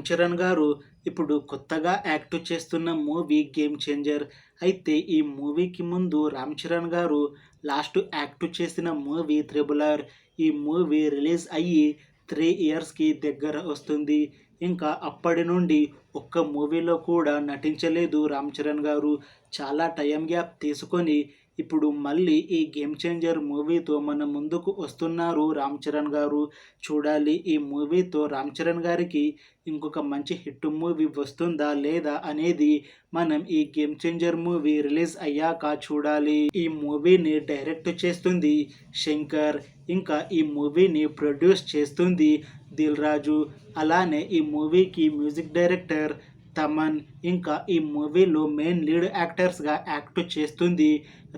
చరణ్ గారు ఇప్పుడు కొత్తగా యాక్ట్ చేస్తున్న మూవీ 'గేమ్ చేంజర్'. అయితే ఈ మూవీకి ముందు రామ్ చరణ్ గారు లాస్ట్ యాక్ట్ చేసిన మూవీ 'త్రిబుల్ ఆర్'. ఈ మూవీ రిలీజ్ అయ్యి 3 ఇయర్స్‌కి దగ్గర వస్తుంది. ఇంకా అప్పటి నుండి ఒక్క మూవీలో కూడా నటించలేదు రామ్ చరణ్ గారు. చాలా టైం గ్యాప్ తీసుకొని ఇప్పుడు మళ్ళీ ఈ 'గేమ్ చేంజర్' మూవీతో మన ముందుకు వస్తున్నారు రామ్ చరణ్ గారు. చూడాలి ఈ మూవీతో రామ్ చరణ్ గారికి ఇంకొక మంచి హిట్ మూవీ వస్తుందా లేదా అనేది మనం ఈ 'గేమ్ చేంజర్' మూవీ రిలీజ్ అయ్యాక చూడాలి. ఈ మూవీని డైరెక్ట్ చేస్తుంది శంకర్. ఇంకా ఈ మూవీని ప్రొడ్యూస్ చేస్తుంది దిల్ రాజు. అలానే ఈ మూవీకి మ్యూజిక్ డైరెక్టర్ తమన్. ఇంకా ఈ మూవీలో మెయిన్ లీడ్ యాక్టర్స్గా యాక్ట్ చేస్తుంది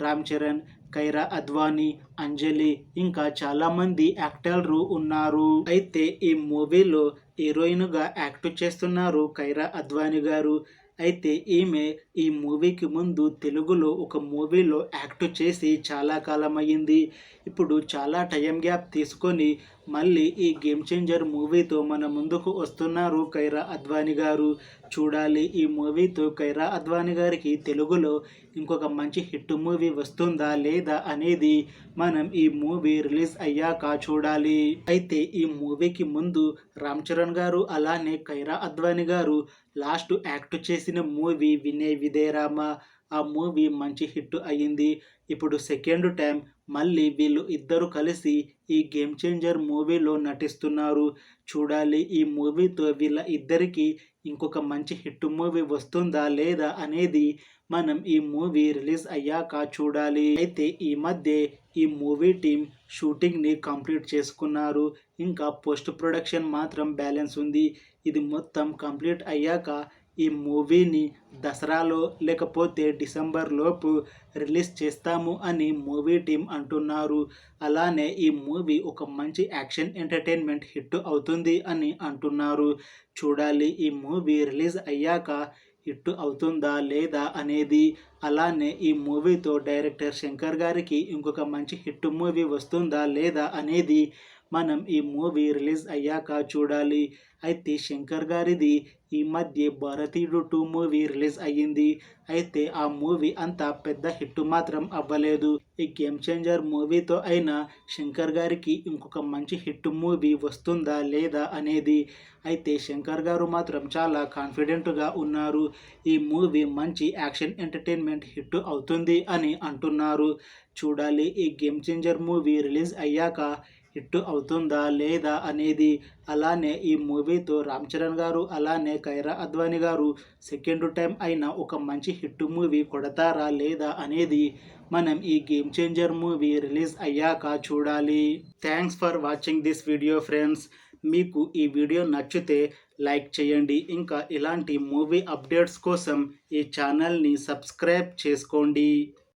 రామ్ చరణ్, కైరా అద్వానీ, అంజలి ఇంకా చాలామంది యాక్టర్లు ఉన్నారు. అయితే ఈ మూవీలో హీరోయిన్గా యాక్ట్ చేస్తున్నారు కైరా అద్వానీ గారు. అయితే ఈమె ఈ మూవీకి ముందు తెలుగులో ఒక మూవీలో యాక్ట్ చేసి చాలా కాలం అయ్యింది. ఇప్పుడు చాలా టైం గ్యాప్ తీసుకొని మళ్ళీ ఈ 'గేమ్ చేంజర్' మూవీతో మన ముందుకు వస్తున్నారు కైరా అద్వానీ గారు. చూడాలి ఈ మూవీతో కైరా అద్వానీ గారికి తెలుగులో ఇంకొక మంచి హిట్ మూవీ వస్తుందా లేదా అనేది మనం ఈ మూవీ రిలీజ్ అయ్యాక చూడాలి. అయితే ఈ మూవీకి ముందు రామ్ చరణ్ గారు అలానే కైరా అద్వానీ గారు లాస్ట్ యాక్ట్ చేసిన మూవీ 'వినయ్ విధేయ రామ'. ఆ మూవీ మంచి హిట్ అయ్యింది. ఇప్పుడు సెకండ్ టైం మళ్ళీ వీళ్ళు ఇద్దరు కలిసి ఈ 'గేమ్ చేంజర్' మూవీలో నటిస్తున్నారు. చూడాలి ఈ మూవీతో వీళ్ళ ఇద్దరికి ఇంకొక మంచి హిట్ మూవీ వస్తుందా లేదా అనేది మనం ఈ మూవీ రిలీజ్ అయ్యాక చూడాలి. అయితే ఈ మధ్య ఈ మూవీ టీం షూటింగ్ని కంప్లీట్ చేసుకున్నారు. ఇంకా పోస్ట్ ప్రొడక్షన్ మాత్రం బ్యాలెన్స్ ఉంది. ఇది మొత్తం కంప్లీట్ అయ్యాక ఈ మూవీని దసరాలో లేకపోతే డిసెంబర్ లోపు రిలీజ్ చేస్తాము అని మూవీ టీం అంటున్నారు. అలానే ఈ మూవీ ఒక మంచి యాక్షన్ ఎంటర్టైన్మెంట్ హిట్ అవుతుంది అని అంటున్నారు. చూడాలి ఈ మూవీ రిలీజ్ అయ్యాక హిట్ అవుతుందా లేదా అనేది. అలానే ఈ మూవీతో డైరెక్టర్ శంకర్ గారికి ఇంకొక మంచి హిట్ మూవీ వస్తుందా లేదా అనేది మనం ఈ మూవీ రిలీజ్ అయ్యాక చూడాలి. అయితే శంకర్ గారిది ఈ మధ్య 'భారతీయుడు 2' మూవీ రిలీజ్ అయ్యింది. అయితే ఆ మూవీ అంత పెద్ద హిట్ మాత్రం అవ్వలేదు. ఈ 'గేమ్ చేంజర్' మూవీతో అయినా శంకర్ గారికి ఇంకొక మంచి హిట్ మూవీ వస్తుందా లేదా అనేది. అయితే శంకర్ గారు మాత్రం చాలా కాన్ఫిడెంట్గా ఉన్నారు. ఈ మూవీ మంచి యాక్షన్ ఎంటర్టైన్మెంట్ హిట్ అవుతుంది అని అంటున్నారు. చూడాలి ఈ 'గేమ్ చేంజర్' మూవీ రిలీజ్ అయ్యాక హిట్ అవుతుందా లేదా అనేది. అలానే ఈ మూవీతో రామ్ చరణ్ గారు అలానే కైరా అద్వానీ గారు సెకండ్ టైం అయినా ఒక మంచి హిట్ మూవీ కొడతారా లేదా అనేది మనం ఈ 'గేమ్ చేంజర్' మూవీ రిలీజ్ అయ్యాక చూడాలి. Thanks for watching this video friends. మీకు ఈ వీడియో నచ్చితే లైక్ చేయండి. ఇంకా ఇలాంటి మూవీ అప్డేట్స్ కోసం ఈ ఛానల్ని సబ్స్క్రైబ్ చేసుకోండి.